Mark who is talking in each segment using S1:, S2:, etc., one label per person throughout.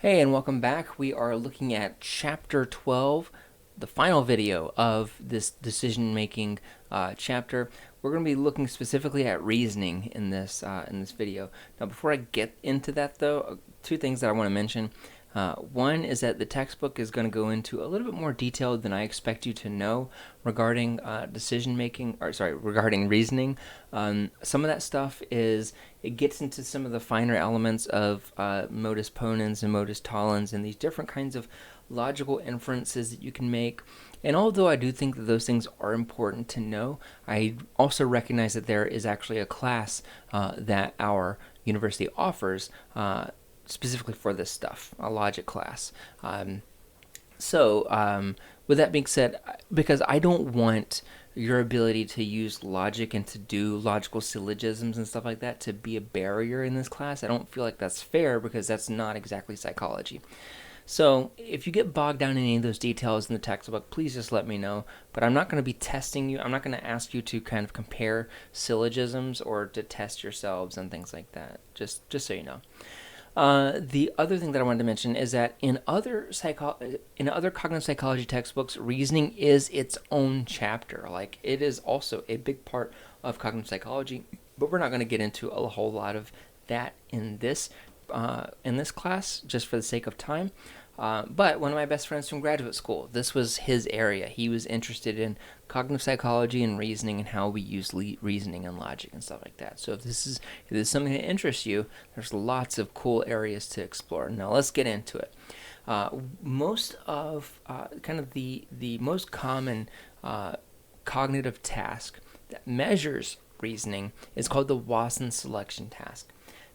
S1: Hey, and welcome back. We are looking at Chapter 12, the final video of this decision-making chapter. We're going to be looking specifically at reasoning in this video. Now, before I get into that, though, two things that I want to mention. One is that the textbook is going to go into a little bit more detail than I expect you to know regarding regarding reasoning. Some of that stuff it gets into some of the finer elements of modus ponens and modus tollens and these different kinds of logical inferences that you can make. And although I do think that those things are important to know, I also recognize that there is actually a class that our university offers specifically for this stuff, a logic class. With that being said, because I don't want your ability to use logic and to do logical syllogisms and stuff like that to be a barrier in this class, I don't feel like that's fair because that's not exactly psychology. So if you get bogged down in any of those details in the textbook, please just let me know. But I'm not going to be testing you. I'm not going to ask you to kind of compare syllogisms or to test yourselves and things like that. Just so you know. The other thing that I wanted to mention is that in other cognitive psychology textbooks, reasoning is its own chapter. Like, it is also a big part of cognitive psychology, but we're not going to get into a whole lot of that in this class, just for the sake of time. But one of my best friends from graduate school, this was his area. He was interested in cognitive psychology and reasoning and how we use reasoning and logic and stuff like that. So if this is something that interests you, there's lots of cool areas to explore. Now let's get into it. Most of kind of the most common cognitive task that measures reasoning is called the Wasson selection task.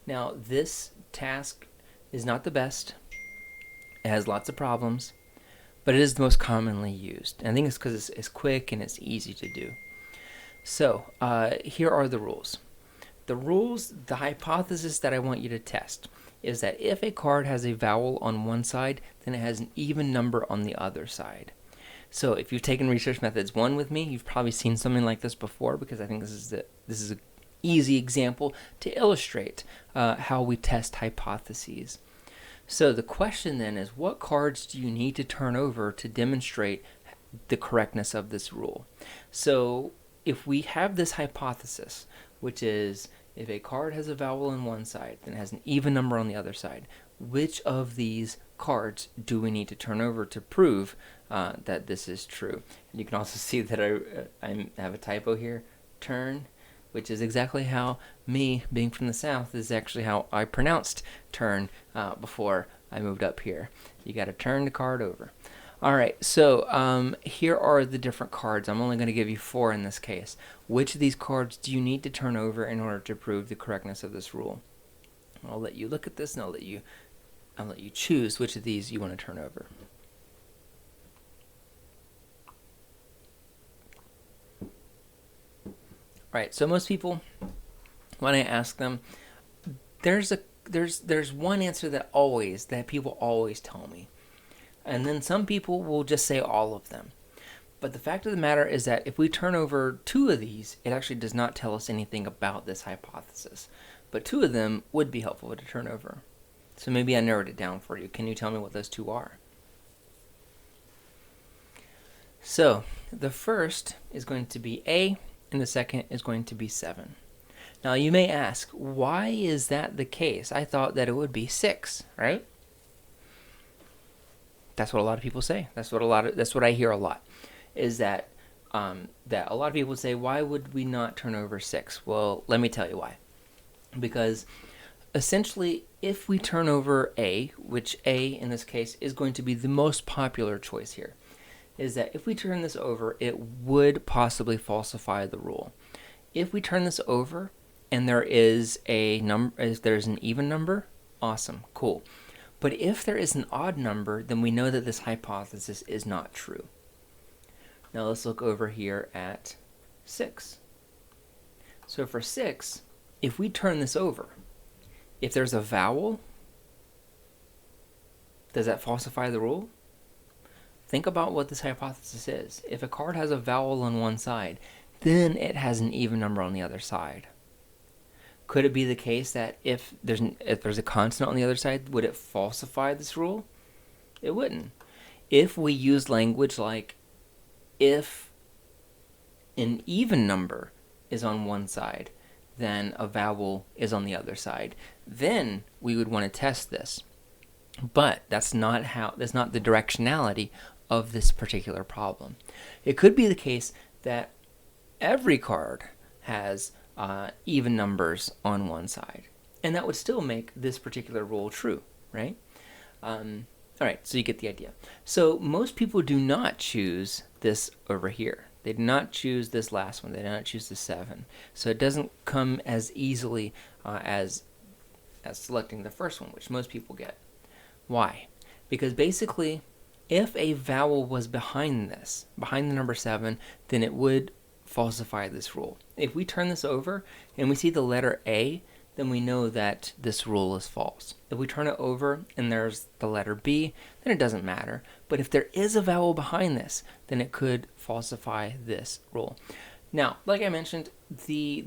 S1: Now this task is not the best. It has lots of problems, but it is the most commonly used. And I think it's because it's quick and it's easy to do. So here are the rules. The hypothesis that I want you to test is that if a card has a vowel on one side, then it has an even number on the other side. So if you've taken research methods 1 with me, you've probably seen something like this before, because I think this is an easy example to illustrate how we test hypotheses. So the question then is, what cards do you need to turn over to demonstrate the correctness of this rule? So if we have this hypothesis, which is if a card has a vowel on one side, then it has an even number on the other side, which of these cards do we need to turn over to prove that this is true? And you can also see that I have a typo here, turn, which is exactly how me, being from the South, is actually how I pronounced turn before I moved up here. You got to turn the card over. All right, so here are the different cards. I'm only going to give you 4 in this case. Which of these cards do you need to turn over in order to prove the correctness of this rule? I'll let you look at this, and I'll let you choose which of these you want to turn over. Right, so most people, when I ask them, there's one answer that people always tell me, and then some people will just say all of them. But the fact of the matter is that if we turn over 2 of these, it actually does not tell us anything about this hypothesis. But 2 of them would be helpful to turn over. So maybe I narrowed it down for you. Can you tell me what those 2 are? So the first is going to be A, and the second is going to be 7. Now you may ask, why is that the case? I thought that it would be 6, right? That's what a lot of people say. That's what I hear a lot, is that that a lot of people say, why would we not turn over 6? Well, let me tell you why. Because essentially, if we turn over A, which A in this case is going to be the most popular choice here, is that if we turn this over, it would possibly falsify the rule. If we turn this over and there is there's an even number, awesome, cool. But if there is an odd number, then we know that this hypothesis is not true. Now let's look over here at 6. So for 6, if we turn this over, if there's a vowel, does that falsify the rule? Think about what this hypothesis is. If a card has a vowel on one side, then it has an even number on the other side. Could it be the case that if there's a constant on the other side, would it falsify this rule? It wouldn't. If we use language like if an even number is on one side, then a vowel is on the other side, then we would want to test this. But that's not the directionality of this particular problem. It could be the case that every card has even numbers on one side, and that would still make this particular rule true, right? All right, so you get the idea. So most people do not choose this over here. They do not choose this last one. They do not choose the 7. So it doesn't come as easily as selecting the first one, which most people get. Why? Because basically, if a vowel was behind the number 7, then it would falsify this rule. If we turn this over and we see the letter A, then we know that this rule is false. If we turn it over and there's the letter B, then it doesn't matter. But if there is a vowel behind this, then it could falsify this rule. Now, like I mentioned, the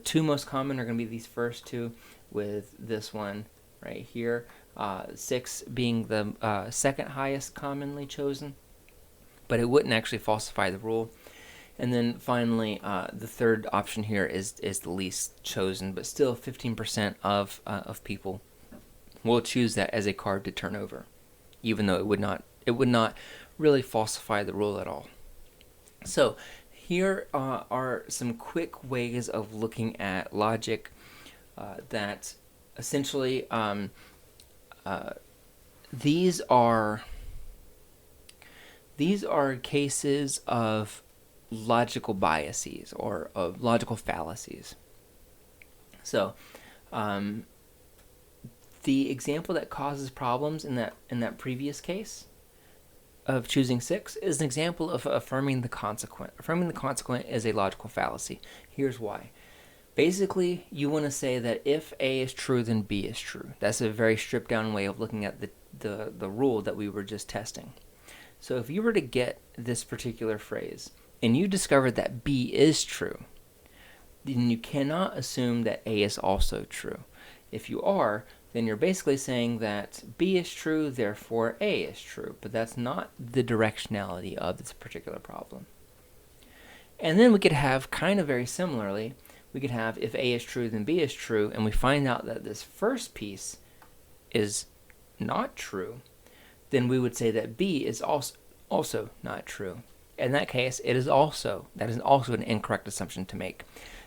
S1: two most common are going to be these first two, with this one right here, 6 being the second highest commonly chosen, but it wouldn't actually falsify the rule. And then finally, the third option here is the least chosen, but still 15% of people will choose that as a card to turn over, even though it would not really falsify the rule at all. So here are some quick ways of looking at logic that essentially these are cases of logical biases or of logical fallacies. So the example that causes problems in that previous case of choosing 6 is an example of affirming the consequent. Affirming the consequent is a logical fallacy. Here's why. Basically, you want to say that if A is true, then B is true. That's a very stripped down way of looking at the rule that we were just testing. So if you were to get this particular phrase and you discovered that B is true, then you cannot assume that A is also true. If you are, then you're basically saying that B is true, therefore A is true. But that's not the directionality of this particular problem. And then we could have, kind of very similarly, we could have if A is true, then B is true, and we find out that this first piece is not true, then we would say that B is also not true. In that case, that is also an incorrect assumption to make.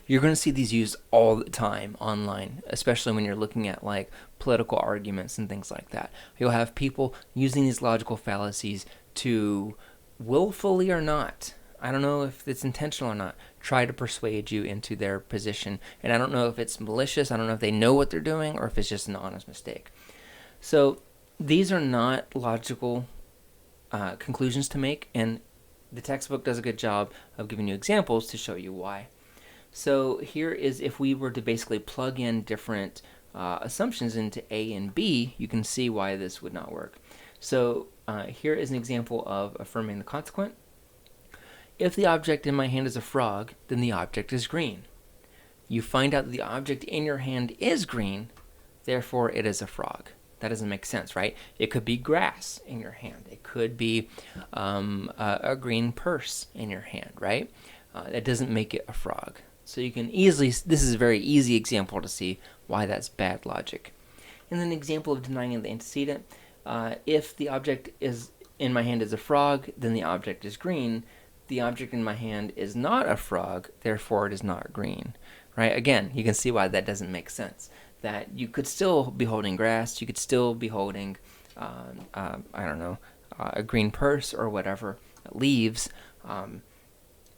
S1: You're going to see these used all the time online, especially when you're looking at like political arguments and things like that. You'll have people using these logical fallacies to willfully or not, I don't know if it's intentional or not, try to persuade you into their position. And I don't know if it's malicious, I don't know if they know what they're doing, or if it's just an honest mistake. So these are not logical conclusions to make, and the textbook does a good job of giving you examples to show you why. So here is if we were to basically plug in different assumptions into A and B, you can see why this would not work. So here is an example of affirming the consequent. If the object in my hand is a frog, then the object is green. You find out that the object in your hand is green, therefore it is a frog. That doesn't make sense, right? It could be grass in your hand. It could be a green purse in your hand, right? That doesn't make it a frog. So you can easily, this is a very easy example to see why that's bad logic. And then an example of denying the antecedent. If the object is in my hand is a frog, then the object is green. The object in my hand is not a frog, therefore it is not green, right? Again, you can see why that doesn't make sense. That you could still be holding grass, you could still be holding, a green purse or whatever, leaves.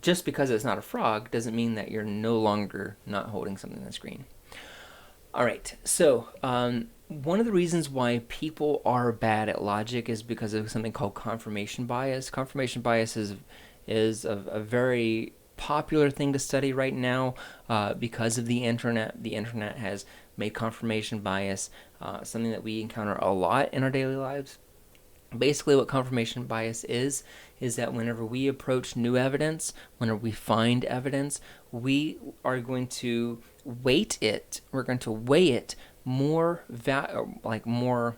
S1: Just because it's not a frog doesn't mean that you're no longer not holding something that's green. All right, so one of the reasons why people are bad at logic is because of something called confirmation bias. Confirmation bias is a very popular thing to study right now because of the internet. The internet has made confirmation bias something that we encounter a lot in our daily lives. Basically what confirmation bias is that whenever we approach new evidence, whenever we find evidence, we are going to weight it. We're going to weigh it more, more.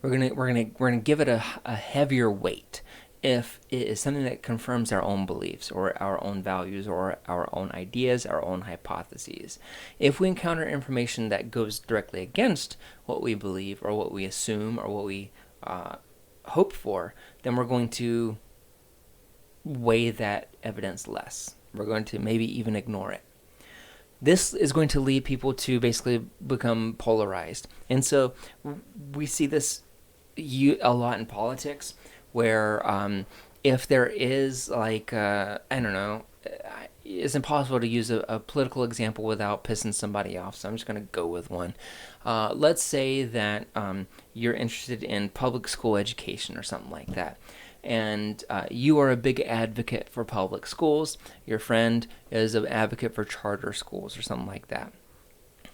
S1: We're gonna give it a heavier weight if it is something that confirms our own beliefs or our own values or our own ideas, our own hypotheses. If we encounter information that goes directly against what we believe or what we assume or what we hope for, then we're going to weigh that evidence less. We're going to maybe even ignore it. This is going to lead people to basically become polarized. And so we see this a lot in politics, where if there is I don't know, it's impossible to use a political example without pissing somebody off, so I'm just going to go with one. Let's say that you're interested in public school education or something like that, and you are a big advocate for public schools. Your friend is an advocate for charter schools or something like that.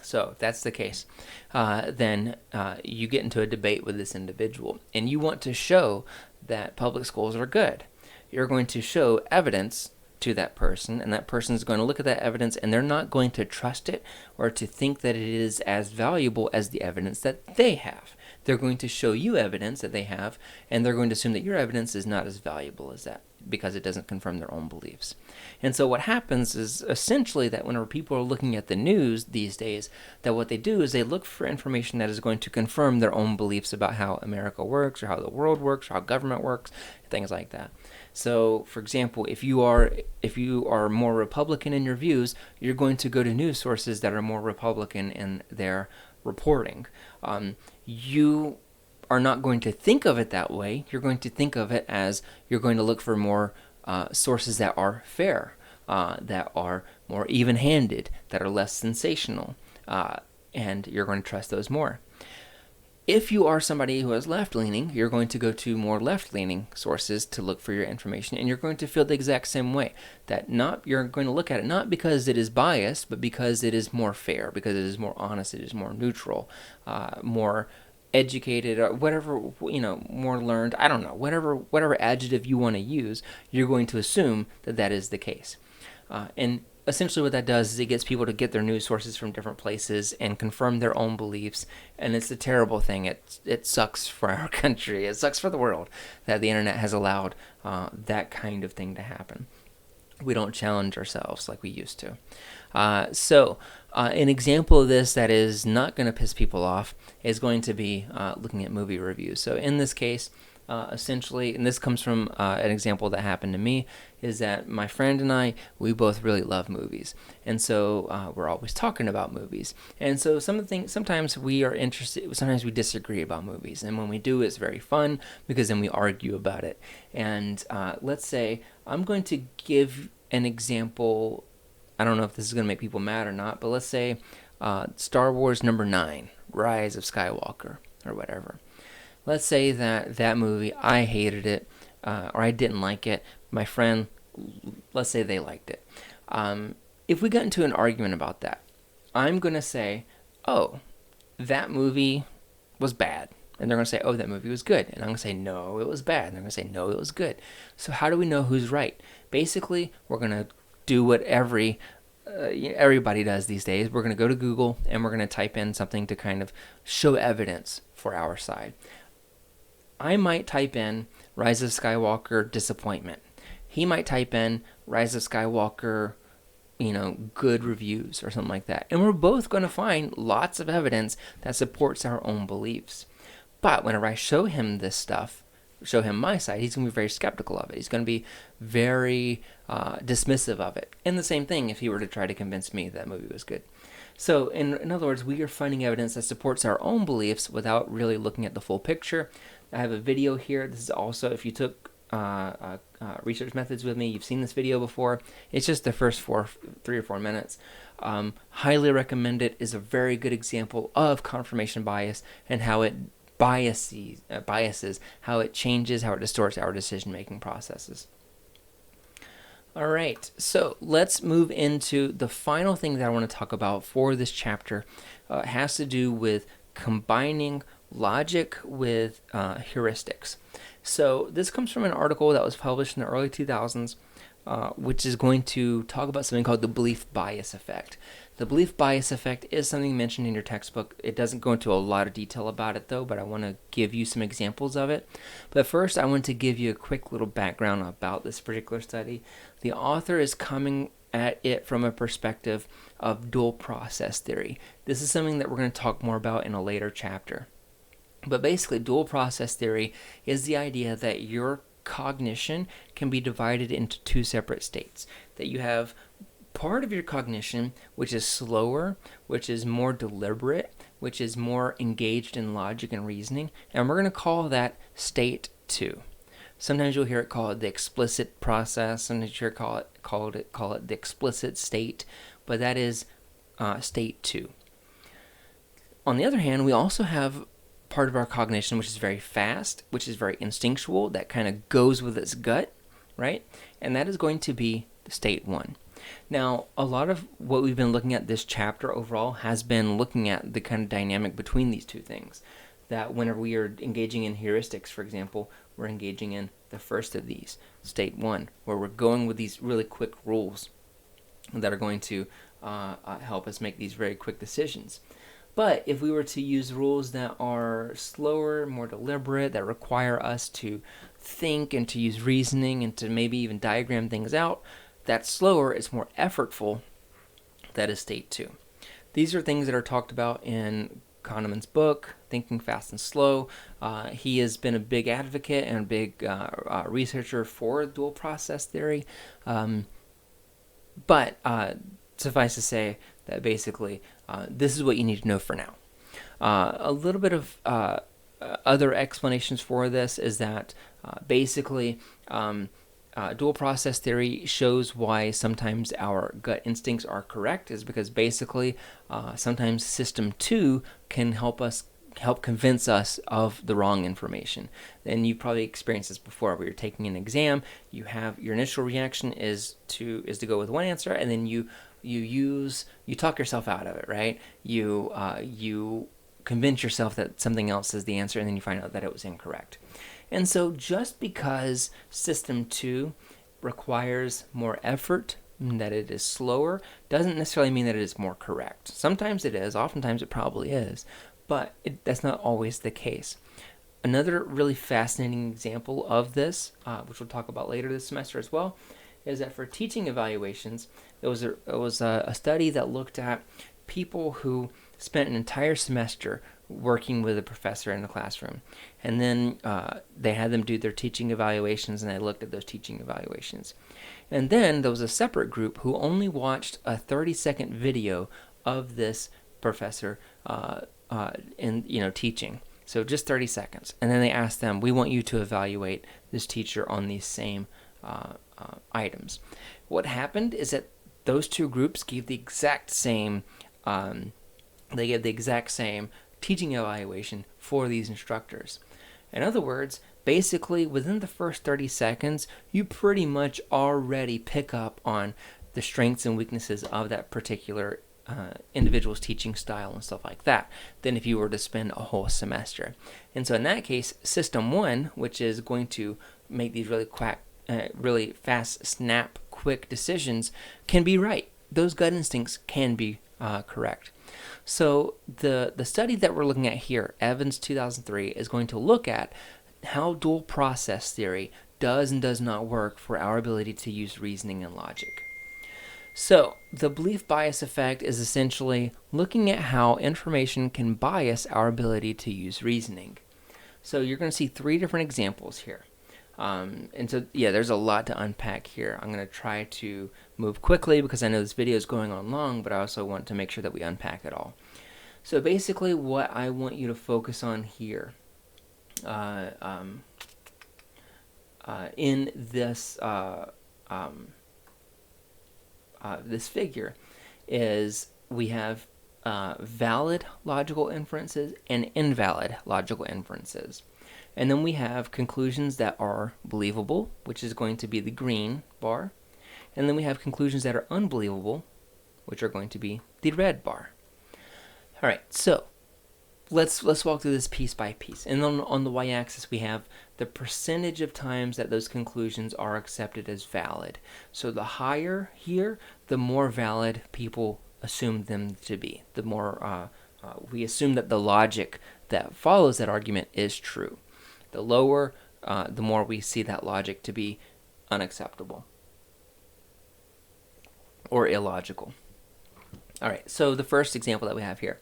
S1: So if that's the case, then you get into a debate with this individual, and you want to show that public schools are good. You're going to show evidence to that person, and that person is going to look at that evidence, and they're not going to trust it or to think that it is as valuable as the evidence that they have. They're going to show you evidence that they have, and they're going to assume that your evidence is not as valuable as that because it doesn't confirm their own beliefs. And so what happens is essentially that whenever people are looking at the news these days, that what they do is they look for information that is going to confirm their own beliefs about how America works or how the world works or how government works, things like that. So, for example, if you are more Republican in your views, you're going to go to news sources that are more Republican in their reporting. You are not going to think of it that way. You're going to think of it as you're going to look for more sources that are fair, that are more even-handed, that are less sensational, and you're going to trust those more. If you are somebody who is left-leaning, you're going to go to more left-leaning sources to look for your information, and you're going to feel the exact same way. You're going to look at it not because it is biased, but because it is more fair, because it is more honest, it is more neutral, more educated, or whatever, more learned. I don't know, whatever adjective you want to use, you're going to assume that that is the case. And essentially what that does is it gets people to get their news sources from different places and confirm their own beliefs, and it's a terrible thing. It sucks for our country. It sucks for the world that the internet has allowed that kind of thing to happen. We don't challenge ourselves like we used to. So an example of this that is not going to piss people off is going to be looking at movie reviews. So in this case, essentially, and this comes from an example that happened to me, is that my friend and I, we both really love movies, and so we're always talking about movies. And so sometimes we are interested, sometimes we disagree about movies, and when we do, it's very fun because then we argue about it. And let's say I'm going to give an example. I don't know if this is going to make people mad or not, but let's say Star Wars #9, Rise of Skywalker, or whatever. Let's say that movie, I hated it, or I didn't like it. My friend, let's say they liked it. If we got into an argument about that, I'm going to say, oh, that movie was bad. And they're going to say, oh, that movie was good. And I'm going to say, no, it was bad. And they're going to say, no, it was good. So how do we know who's right? Basically, we're going to do what everybody does these days. We're going to go to Google and we're going to type in something to kind of show evidence for our side. I might type in Rise of Skywalker disappointment. He might type in Rise of Skywalker, good reviews or something like that. And we're both going to find lots of evidence that supports our own beliefs. But whenever I show him this stuff, show him my side, he's going to be very skeptical of it. He's going to be very dismissive of it. And the same thing if he were to try to convince me that movie was good. So in other words, we are finding evidence that supports our own beliefs without really looking at the full picture. I have a video here. This is also, if you took research methods with me, you've seen this video before. It's just the first 3 or 4 minutes. Highly recommend it. Is a very good example of confirmation bias and how it biases, how it changes, how it distorts our decision-making processes. All right, so let's move into the final thing that I want to talk about for this chapter. It has to do with combining logic with heuristics. So this comes from an article that was published in the early 2000s which is going to talk about something called the belief bias effect. The belief bias effect is something mentioned in your textbook. It doesn't go into a lot of detail about it though, but I want to give you some examples of it. But first, I want to give you a quick little background about this particular study. The author is coming at it from a perspective of dual process theory. This is something that we're going to talk more about in a later chapter. But basically, dual process theory is the idea that your cognition can be divided into two separate states. That you have part of your cognition which is slower, which is more deliberate, which is more engaged in logic and reasoning, and we're going to call that state 2. Sometimes you'll hear it called the explicit process, sometimes you'll hear it call it the explicit state, but that is state 2. On the other hand, we also have part of our cognition which is very fast, which is very instinctual, that kind of goes with its gut, right? And that is going to be state 1. Now, a lot of what we've been looking at this chapter overall has been looking at the kind of dynamic between these two things. That whenever we are engaging in heuristics, for example, we're engaging in the first of these, state 1, where we're going with these really quick rules that are going to help us make these very quick decisions. But if we were to use rules that are slower, more deliberate, that require us to think and to use reasoning and to maybe even diagram things out, that's slower, it's more effortful, that is state 2. These are things that are talked about in Kahneman's book, Thinking Fast and Slow. He has been a big advocate and a big researcher for dual process theory. But suffice to say that basically this is what you need to know for now. A little bit of other explanations for this is that basically dual process theory shows why sometimes our gut instincts are correct, is because basically sometimes system 2 can help convince us of the wrong information. And you've probably experienced this before, where you're taking an exam, you have your initial reaction is to go with one answer, and then you talk yourself out of it, right? You convince yourself that something else is the answer, and then you find out that it was incorrect. And so just because system 2 requires more effort, that it is slower, doesn't necessarily mean that it is more correct. Sometimes it is, oftentimes it probably is, but that's not always the case. Another really fascinating example of this, which we'll talk about later this semester as well, is that for teaching evaluations, it was a study that looked at people who spent an entire semester working with a professor in the classroom. And then they had them do their teaching evaluations, and they looked at those teaching evaluations. And then there was a separate group who only watched a 30-second video of this professor teaching. So just 30 seconds. And then they asked them, we want you to evaluate this teacher on these same items. What happened is that those two groups gave the exact same teaching evaluation for these instructors. In other words, basically within the first 30 seconds, you pretty much already pick up on the strengths and weaknesses of that particular individual's teaching style and stuff like that than if you were to spend a whole semester. And so in that case, system 1, which is going to make these really fast, snap, quick decisions, can be right. Those gut instincts can be correct. So the study that we're looking at here, Evans 2003, is going to look at how dual process theory does and does not work for our ability to use reasoning and logic. So the belief bias effect is essentially looking at how information can bias our ability to use reasoning. So you're going to see 3 different examples here. And so, there's a lot to unpack here. I'm going to try to move quickly because I know this video is going on long, but I also want to make sure that we unpack it all. So basically what I want you to focus on here in this this figure is we have valid logical inferences and invalid logical inferences. And then we have conclusions that are believable, which is going to be the green bar. And then we have conclusions that are unbelievable, which are going to be the red bar. All right, so let's walk through this piece by piece. And on the y-axis, we have the percentage of times that those conclusions are accepted as valid. So the higher here, the more valid people assume them to be. The more we assume that the logic that follows that argument is true. The lower, the more we see that logic to be unacceptable or illogical. All right, so the first example that we have here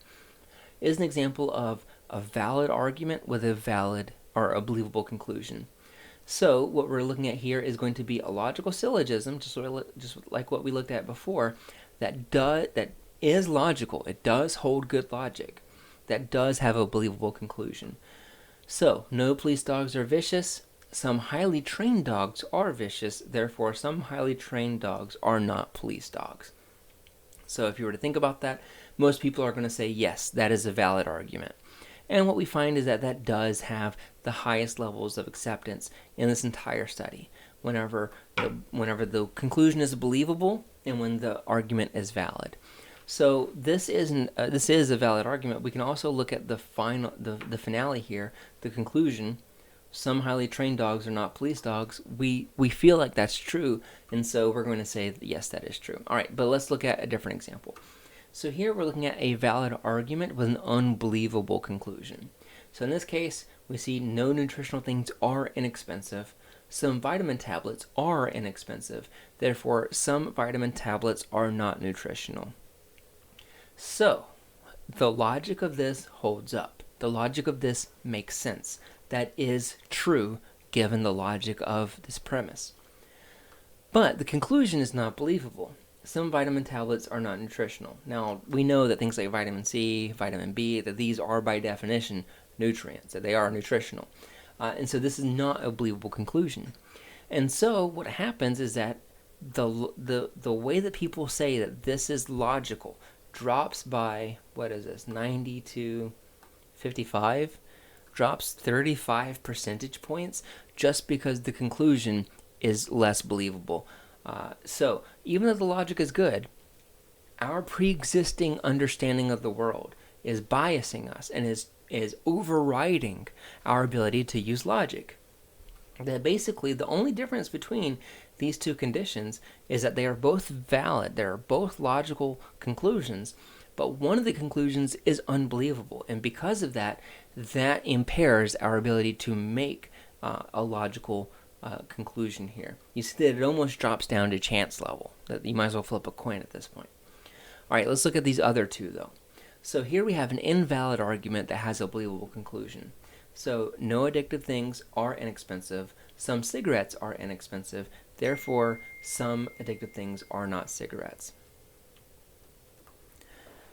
S1: is an example of a valid argument with a valid or a believable conclusion. So what we're looking at here is going to be a logical syllogism, just like what we looked at before, that is logical. It does hold good logic. That does have a believable conclusion. So, no police dogs are vicious. Some highly trained dogs are vicious. Therefore, some highly trained dogs are not police dogs. So if you were to think about that, most people are going to say, yes, that is a valid argument. And what we find is that that does have the highest levels of acceptance in this entire study, whenever the conclusion is believable and when the argument is valid. So this is a valid argument. We can also look at the finale here, the conclusion. Some highly trained dogs are not police dogs. We feel like that's true, and so we're going to say that, yes, that is true. All right, but let's look at a different example. So here we're looking at a valid argument with an unbelievable conclusion. So in this case, we see no nutritional things are inexpensive. Some vitamin tablets are inexpensive. Therefore, some vitamin tablets are not nutritional. So the logic of this holds up. The logic of this makes sense. That is true given the logic of this premise. But the conclusion is not believable. Some vitamin tablets are not nutritional. Now, we know that things like vitamin C, vitamin B, that these are by definition nutrients, that they are nutritional. And so this is not a believable conclusion. And so what happens is that the way that people say that this is logical drops by, 90 to 55? Drops 35 percentage points just because the conclusion is less believable. So even though the logic is good, our pre-existing understanding of the world is biasing us and is overriding our ability to use logic. That basically the only difference between these two conditions is that they are both valid. They are both logical conclusions, but one of the conclusions is unbelievable. And because of that, that impairs our ability to make a logical conclusion here. You see that it almost drops down to chance level. That you might as well flip a coin at this point. All right, let's look at these other two, though. So here we have an invalid argument that has a believable conclusion. So no addictive things are inexpensive. Some cigarettes are inexpensive. Therefore, some addictive things are not cigarettes.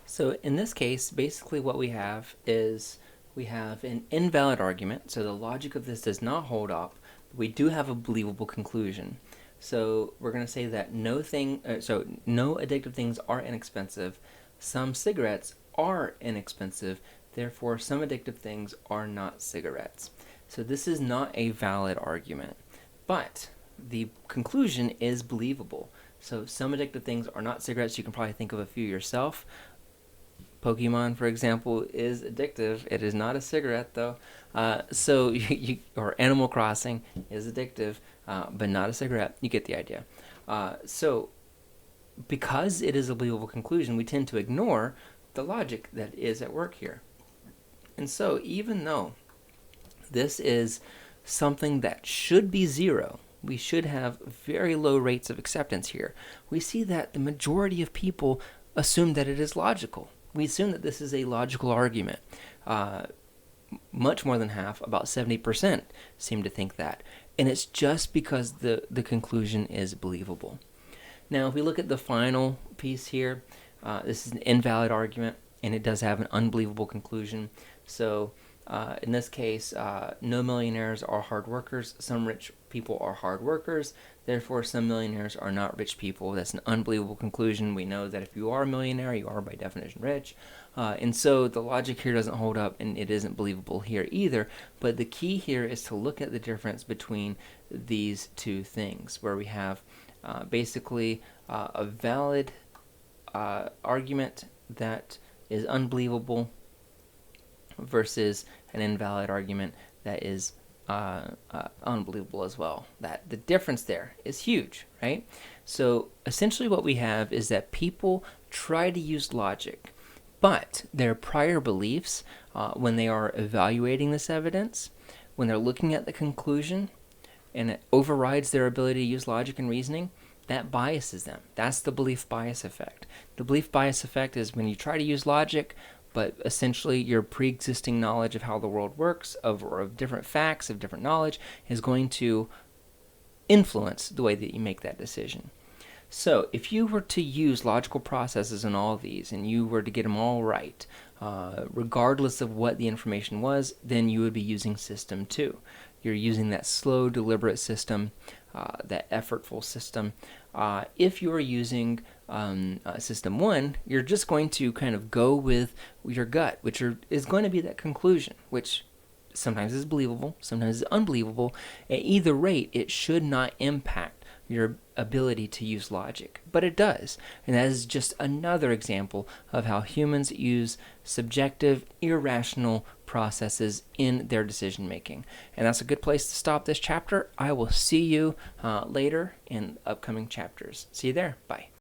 S1: So in this case, basically what we have is we have an invalid argument. So the logic of this does not hold up. We do have a believable conclusion. So we're going to say that no addictive things are inexpensive. Some cigarettes are inexpensive. Therefore, some addictive things are not cigarettes. So this is not a valid argument. But the conclusion is believable. So some addictive things are not cigarettes. You can probably think of a few yourself. Pokemon, for example, is addictive. It is not a cigarette, though. Or Animal Crossing is addictive, but not a cigarette. You get the idea. So because it is a believable conclusion, we tend to ignore the logic that is at work here. And so even though this is something that should be zero, we should have very low rates of acceptance here, we see that the majority of people assume that it is logical. We assume that this is a logical argument. Much more than half, about 70%, seem to think that. And it's just because the conclusion is believable. Now, if we look at the final piece here, this is an invalid argument, and it does have an unbelievable conclusion. So in this case, no millionaires are hard workers. Some rich people are hard workers. Therefore, some millionaires are not rich people. That's an unbelievable conclusion. We know that if you are a millionaire, you are by definition rich. And so the logic here doesn't hold up, and it isn't believable here either. But the key here is to look at the difference between these two things, where we have basically a valid argument that is unbelievable, versus an invalid argument that is unbelievable as well. That the difference there is huge, right? So essentially what we have is that people try to use logic, but their prior beliefs, when they are evaluating this evidence, when they're looking at the conclusion, and it overrides their ability to use logic and reasoning, that biases them. That's the belief bias effect. The belief bias effect is when you try to use logic, but essentially your pre-existing knowledge of how the world works, of different facts, of different knowledge, is going to influence the way that you make that decision. So if you were to use logical processes in all of these, and you were to get them all right, regardless of what the information was, then you would be using system 2. You're using that slow, deliberate system, that effortful system. If you are using system 1, you're just going to kind of go with your gut, which is going to be that conclusion, which sometimes is believable, sometimes is unbelievable. At either rate, it should not impact your ability to use logic, but it does. And that is just another example of how humans use subjective, irrational processes in their decision making. And that's a good place to stop this chapter. I will see you later in upcoming chapters. See you there. Bye.